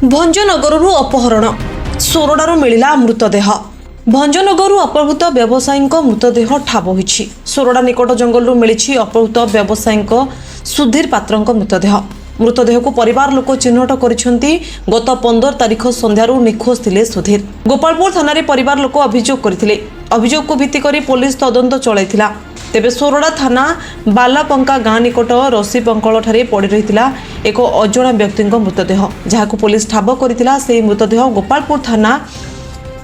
ଭଞ୍ଜନଗରରୁ ଅପହରଣ ସୋରଡ଼ାରୁ ମିଳିଲା ମୃତଦେହ। ଭଞ୍ଜନଗରରୁ ଅପହୃତ ବ୍ୟବସାୟୀଙ୍କ ମୃତଦେହ ଠାବ ହୋଇଛି। ସୋରଡ଼ା ନିକଟ ଜଙ୍ଗଲରୁ ମିଳିଛି ଅପହୃତ ବ୍ୟବସାୟୀଙ୍କ ସୁଧୀର ପାତ୍ରଙ୍କ ମୃତଦେହ। ମୃତଦେହକୁ ପରିବାର ଲୋକ ଚିହ୍ନଟ କରିଛନ୍ତି। ଗତ 15 ତାରିଖ ସନ୍ଧ୍ୟାରୁ ନିଖୋଜ ଥିଲେ ସୁଧୀର। ଗୋପାଳପୁର ଥାନାରେ ପରିବାର ଲୋକ ଅଭିଯୋଗ କରିଥିଲେ। ଅଭିଯୋଗକୁ ଭିତ୍ତି କରି ପୋଲିସ ତଦନ୍ତ ଚଳାଇଥିଲା। ତେବେ ସୋରଡ଼ା ଥାନା ବାଲାପଙ୍କା ଗାଁ ନିକଟ ରସିପଙ୍କଳଠାରେ ପଡ଼ି ରହିଥିଲା ଏକ ଅଜଣା ବ୍ୟକ୍ତିଙ୍କ ମୃତଦେହ, ଯାହାକୁ ପୋଲିସ ଠାବ କରିଥିଲା। ସେହି ମୃତଦେହ ଗୋପାଳପୁର ଥାନା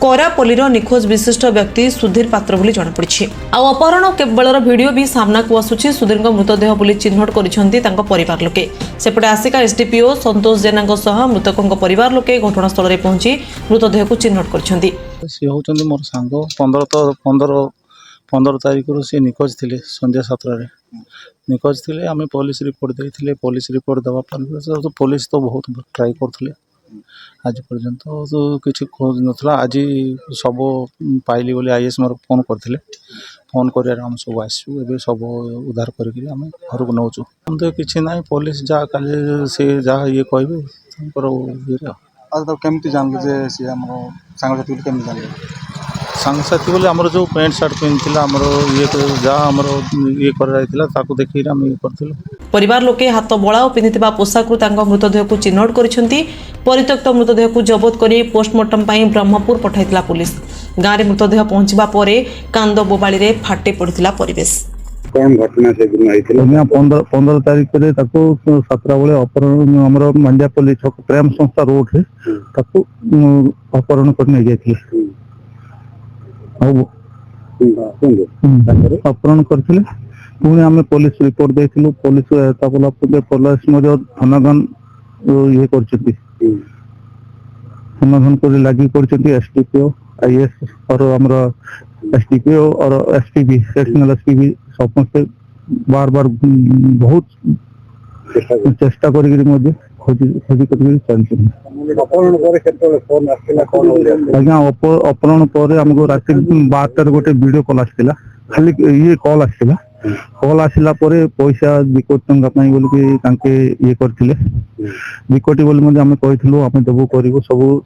କରାପଲ୍ଲୀର ନିଖୋଜ ବିଶିଷ୍ଟ ବ୍ୟକ୍ତି ସୁଧୀର ପାତ୍ର ବୋଲି ଜଣାପଡ଼ିଛି। ଆଉ ଅପହରଣ କେବଳର ଭିଡ଼ିଓ ବି ସାମ୍ନାକୁ ଆସୁଛି। ସୁଧୀରଙ୍କ ମୃତଦେହ ବୋଲି ଚିହ୍ନଟ କରିଛନ୍ତି ତାଙ୍କ ପରିବାର ଲୋକେ। ସେପଟେ ଆସିକା ଏସ୍ଡିପିଓ ସନ୍ତୋଷ ଜେନାଙ୍କ ସହ ମୃତକଙ୍କ ପରିବାର ଲୋକେ ଘଟଣାସ୍ଥଳରେ ପହଞ୍ଚି ମୃତଦେହକୁ ଚିହ୍ନଟ କରିଛନ୍ତି। ସେ ହେଉଛନ୍ତି ମୋର ସାଙ୍ଗ। 15 ତାରିଖରୁ ସେ ନିଖୋଜ ଥିଲେ। ସନ୍ଧ୍ୟା 7ଟାରେ ନିଖୋଜ ଥିଲେ। ଆମେ ପୋଲିସ ରିପୋର୍ଟ ଦେଇଥିଲେ। ପୋଲିସ ରିପୋର୍ଟ ଦେବା ପରେ ପୋଲିସ ତ ବହୁତ ଟ୍ରାଏ କରୁଥିଲେ। ଆଜି ପର୍ଯ୍ୟନ୍ତ କିଛି ଖୋଜ ନଥିଲା। ଆଜି ସବୁ ପାଇଲି ବୋଲି IS ମୋର ଫୋନ୍ କରିଥିଲେ। ଫୋନ୍ କରିବାରେ ଆମେ ସବୁ ଆସିଛୁ। ଏବେ ସବୁ ଉଦ୍ଧାର କରିକି ଆମେ ଘରକୁ ନେଉଛୁ। ତ କିଛି ନାହିଁ, ପୋଲିସ ଯାହା କାଲି ସେ ଯାହା ଇଏ କହିବେ ତାଙ୍କର ଇଏରେ। ଆଉ ତ କେମିତି ଜାଣିଲେ ଯେ ସିଏ ଆମର ସାଙ୍ଗସାଥି ବୋଲି କେମିତି ଜାଣିଲେ? ସାଙ୍ଗସାଥି ବୋଲି ଆମର ଯେଉଁ ପ୍ୟାଣ୍ଟ ସାର୍ଟ ପିନ୍ଧିଥିଲା, ଆମର ଯାହା ଆମର ଇଏ କରାଯାଇଥିଲା ତାକୁ ଦେଖିକି ଆମେ ଇଏ କରିଥିଲୁ। ପରିବାର ଲୋକେ ହାତ ବଳା ଓ ପିନ୍ଧିଥିବା ପୋଷାକରୁ ତାଙ୍କ ମୃତଦେହକୁ ଚିହ୍ନଟ କରିଛନ୍ତି। ପରିତ୍ୟକ୍ତ ମୃତଦେହକୁ ଜବତ କରି ପୋଷ୍ଟମର୍ଟମ ପାଇଁ ବ୍ରହ୍ମପୁର ପଠାଇଥିଲା ପୋଲିସ। ଗାଁରେ ମୃତଦେହ ପହଞ୍ଚିବା ପରେ କାନ୍ଦ ବୋବାଳିରେ ଫାଟି ପଡ଼ିଥିଲା ପରିବେଶ। କଣ ଘଟଣା ସେଦିନ ହେଇଥିଲା? 15 ତାରିଖରେ ତାକୁ 7ଟା ବେଳେ ଅପହରଣ ଆମର ମାଣ୍ଡିଆପଲ୍ଲୀ ଛକ ପ୍ରେମ ସଂସ୍ଥା ରୋଡରେ ତାକୁ ଅପହରଣ କରି ନେଇଯାଇଥିଲେ। ଆଉ ଅପହରଣ କରିଥିଲେ। ପୁଣି ଆମେ ପୋଲିସ ରିପୋର୍ଟ ଦେଇଥିଲୁ। ପୋଲିସ ପୋଲିସ ମଧ୍ୟ ଥନାଗନ ଇଏ କରିଛନ୍ତି, ଥନାଗନ କରି ଲାଗି ପଡ଼ିଛନ୍ତି। SDPO IS ଆମର SDPO SPB ସେକ୍ସନାଲ SPB ସମସ୍ତେ ବାର ବହୁତ ଚେଷ୍ଟା କରିକିରି ମଧ୍ୟ ଖୋଜି କରିକି ଚାଲିଛନ୍ତି। ଆଜ୍ଞା, ଅପହରଣ ପରେ ଆମକୁ ରାତି 12ଟାରେ ଗୋଟେ ଭିଡ଼ିଓ କଲ୍ ଆସିଥିଲା। ଖାଲି ଇଏ କଲ୍ ଆସିଥିଲା। କଲ୍ ଆସିଲା ପରେ ପଇସା 2 କୋଟି ଟଙ୍କା ପାଇଁ ବୋଲିକି ତାଙ୍କେ ଇଏ କରିଥିଲେ। 2 କୋଟି ବୋଲି ମଧ୍ୟ ଆମେ କହିଥିଲୁ ଆମେ ଦେବୁ କରିବୁ,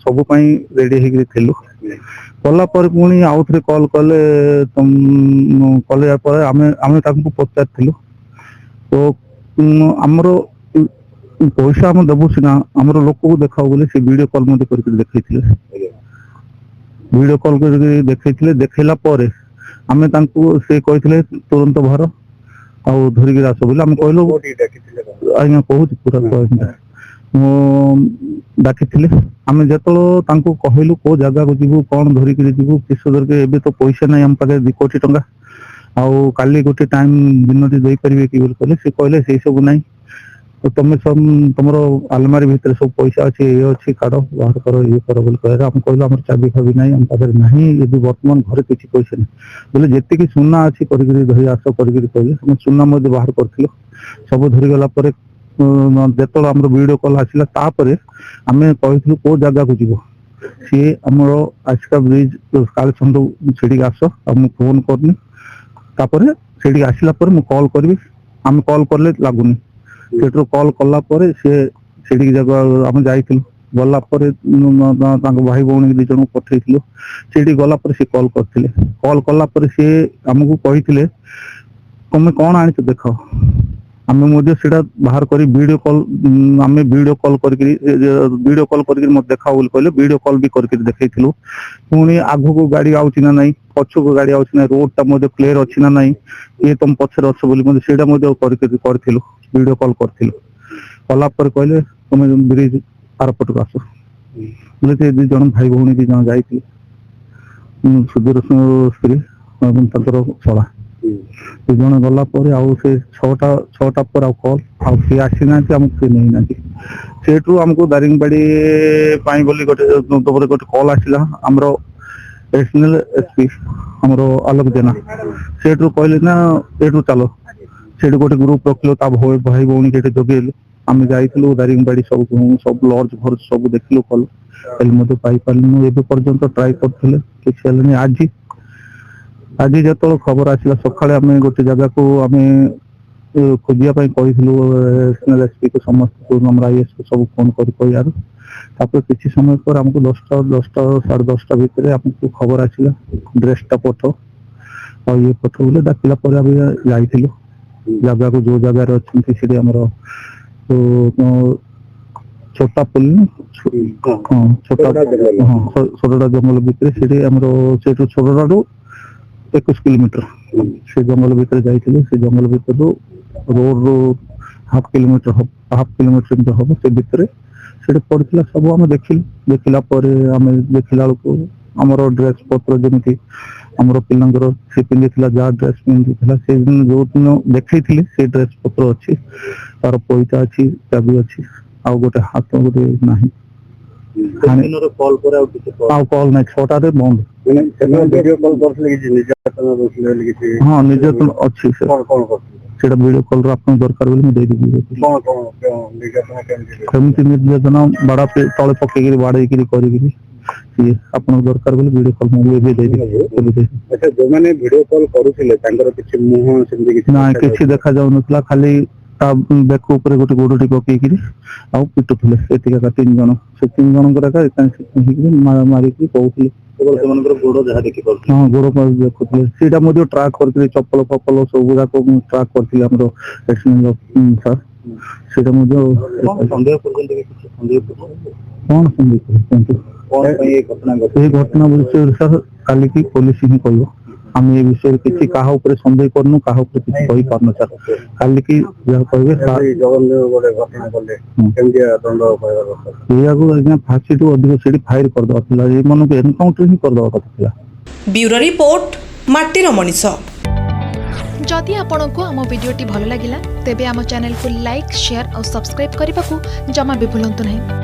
ସବୁ ପାଇଁ ରେଡ଼ି ହେଇକିରି ଥିଲୁ। କଲା ପରେ ପୁଣି ଆଉଥରେ କଲ୍ କଲେ। କଲା ପରେ ଆମେ ତାଙ୍କୁ ପଚାରିଥିଲୁ। ତ ଆମର ପଇସା ଆମେ ଦେବୁ ସିନା, ଆମର ଲୋକକୁ ଦେଖାଉ ବୋଲି ସେ ଭିଡ଼ିଓ କଲ୍ ମଧ୍ୟ କରିକି ଦେଖେଇଥିଲେ। ଭିଡ଼ିଓ କଲ୍ କରିକି ଦେଖେଇଥିଲେ। ଦେଖେଇଲା ପରେ ଆମେ ତାଙ୍କୁ ସେ କହିଥିଲେ ତୁରନ୍ତ ବାହାର ଆଉ ଧରିକିରି ଆସ ବୋଲି ଆମେ କହିଲୁ। ଆଜ୍ଞା କହୁଛି ପୁରା ମୁଁ ଡାକିଥିଲେ। ଆମେ ଯେତେବେଳେ ତାଙ୍କୁ କହିଲୁ କୋଉ ଜାଗାକୁ ଯିବୁ, କଣ ଧରିକିରି ଯିବୁ, କିସ ଧରିକି, ଏବେ ତ ପଇସା ନାହିଁ ଆମ ପାଖରେ 2 କୋଟି ଟଙ୍କା, ଆଉ କାଲି ଗୋଟେ ଟାଇମ୍ ଦିନଟି ଦେଇପାରିବେ କି ବୋଲି କହିଲେ। ସେ କହିଲେ ସେଇ ସବୁ ନାହିଁ, ତମେ ତମର ଆଲମାରୀ ଭିତରେ ସବୁ ପଇସା ଅଛି, ଇଏ ଅଛି, କାଢ଼ ବାହାର କର, ଇଏ କର ବୋଲି କହିଲେ। ଆମେ କହିଲୁ ଆମର ଚାବି ଫାବି ନାହିଁ, ଆମ ପାଖରେ ନାହିଁ, ଏବେ ବର୍ତ୍ତମାନ ଘରେ କିଛି ପଇସା ନାହିଁ ବୋଲେ ଯେତିକି ସୁନା ଅଛି କରିକିରି ଧରି ଆସ କରିକିରି କହିଲେ। ଆମେ ସୁନା ମଧ୍ୟ ବାହାର କରିଥିଲୁ। ସବୁ ଧରିଗଲା ପରେ ଯେତେବେଳେ ଆମର ଭିଡ଼ିଓ କଲ୍ ଆସିଲା, ତାପରେ ଆମେ କହିଥିଲୁ କୋଉ ଜାଗାକୁ ଯିବ। ସିଏ ଆମର ଆସିକା ବ୍ରିଜ କାଳଚଣ୍ଡ ସେଠିକି ଆସ, ଆଉ ମୁଁ ଫୋନ୍ କରିନି। ତାପରେ ସେଠିକି ଆସିଲା ପରେ ମୁଁ କଲ୍ କରିବି, ଆମେ କଲ୍ କଲେ ଲାଗୁନି। ସେଠୁ କଲ୍ କଲା ପରେ ସିଏ ସେଠିକି ଜାଗା ଆମେ ଯାଇଥିଲୁ। ଗଲା ପରେ ତାଙ୍କ ଭାଇ ଭଉଣୀ 2 ଜଣଙ୍କୁ ପଠେଇଥିଲୁ। ସେଠି ଗଲା ପରେ ସେ କଲ୍ କରିଥିଲେ। କଲ୍ କଲା ପରେ ସିଏ ଆମକୁ କହିଥିଲେ ତମେ କଣ ଆଣିଛ ଦେଖ। ଆମେ ମଧ୍ୟ ସେଇଟା ବାହାର କରି ଭିଡ଼ିଓ କଲ୍ କରିକିରି ମତେ ଦେଖାଅ ବୋଲି କହିଲେ। ଭିଡ଼ିଓ କଲ୍ ବି କରିକିରି ଦେଖେଇଥିଲୁ। ପୁଣି ଆଗକୁ ଗାଡ଼ି ଆଉଛି ନା ନାହିଁ, ପଛକୁ ଗାଡ଼ି ଆଉଛି ନା, ରୋଡଟା ମଧ୍ୟ କ୍ଲିୟର ଅଛି ନା ନାହିଁ, ଇଏ ତମ ପଛରେ ଅଛ ବୋଲି ମଧ୍ୟ ସେଇଟା ମଧ୍ୟ କରିଥିଲୁ। ଭିଡ଼ିଓ କଲ୍ କରିଥିଲୁ। କଲା ପରେ କହିଲେ ତମେ ବ୍ରିଜ ଆରପଟକୁ ଆସ ବୋଲେ। ସେ 2 ଜଣ ଭାଇ ଭଉଣୀ 2 ଜଣ ଯାଇଥିଲେ। ସୁଧୀର ସ୍ତ୍ରୀ ଏବଂ ତାଙ୍କର ଶଳା 2 ଜଣ ଗଲା ପରେ ଆଉ ସେ 6ଟା ପରେ ଆଉ କଲ୍ ଆଉ କିଏ ଆସିନାହାନ୍ତି, ଆମକୁ କିଏ ନେଇନାହାନ୍ତି। ସେଠୁ ଆମକୁ ଦାରିଙ୍ଗବାଡ଼ି ପାଇଁ ବୋଲି ଗୋଟେ କଲ୍ ଆସିଲା। ଆମର ଏଡିସନାଲ SP ଆମର ଆଲୋକ ଜେନା ସେଠୁ କହିଲେ ନା ଏଠୁ ଚାଲ। ସେଠି ଗୋଟେ ଗ୍ରୁପ ରଖିଲୁ, ତା ଭାଇ ଭଉଣୀ ସେଠି ଯୋଗେଇଲୁ। ଆମେ ଯାଇଥିଲୁ ଦାରିଙ୍ଗବାଡ଼ି, ସବୁ ଲଜ୍ ଫର୍ଜ ସବୁ ଦେଖିଲୁ, କଲୁ, ହେଲେ ମଧ୍ୟ ପାଇପାରିଲୁନି। ଏବେ ପର୍ଯ୍ୟନ୍ତ ଟ୍ରାଏ କରୁଥିଲେ, କିଛି ହେଲେନି। ଆଜି ଯେତେବେଳେ ଖବର ଆସିଲା ସକାଳେ, ଆମେ ଗୋଟେ ଜାଗାକୁ ଆମେ ଖୋଜିବା ପାଇଁ କହିଥିଲୁ। SPକୁ ସମସ୍ତଙ୍କୁ, ଆମର IS ସବୁ ଫୋନ୍ କରି କହିବାରୁ तापर किसी समय पर हमको 10टा 10:30 भितर हमको खबर आसिला ड्रेसटा पठो और ये पठो बोले डाकिला पर अभी जाइथिलु जगह को जो जगह रे अछंती सेठी हमरो तो छोटा पुल छोटा छोटा जंगल भितर सेठी हमरो सेठु छोटाडू 21 किलोमीटर से जंगल भितर जाइथिलु से जंगल भितर रोड हाफ किलोमीटर हम से भितर से पड़ता सब आम देखला देखला को आमर ड्रेस पत्र जमी आमर पिलांकर से पिंधि जहाँ ड्रेस पिंधि से दिन जो दिन देखी से ड्रेस पत्र अच्छी तार पैसा अच्छी चाबी अच्छी आ गोटे हाथ गोटे ना कल ना 6टारे बंद हाँ निर्यातन अच्छी सेटा वीडियो कॉल आपको दरकार बोली मैं देदेवी केमती निर्यातना बाड़ा तले पकईकि बाड़ेकि करी आपन दरकार बोली वीडियो कॉल मैं देदेवी अच्छा जो मैंने वीडियो कॉल करूथिले तांकर किछि मुंह सेमति किछि ना किछि देखा जाउ नथला खाली ता बेक ऊपर गोटे गोडटी पकईकि आ पिटुथिले एतिका का 3 जण से 3 जण का मारी की कहउथिले केवल सेमानकर गोड़ जहा देखि पड़छ हाँ गोड़ पर देखुथिले सेटा मध्य ट्रैक करथिले चप्पल फप्पल सब गुडा को ट्रैक करथिले हमरो एक्सीडेंट सर सेटा मध्य संदेह पर्यंत किछि संदेह कौन संदेह कोन घटना विषय सर काली की पुलिस ही कहलो आम ये विषय किसी कहा ऊपर संदेह करनु कहा ऊपर किसी कहि पारनु सर काली की जहा कहबे जगन गोटे घटना करले केमति दंड पाइबा दरकार या को अज्ञा फांसी तो अधिक सेठी फायर कर दवा थिला ए मन को एनकाउंटर ही कर दवा कथा थिला ब्यूरो रिपोर्ट माटीर मनीष। जदि आपंक आम भिडी भल लगा तेब आम चैनल को लाइक शेयर और सब्सक्राइब करने को जमा भी भूलु नहीं।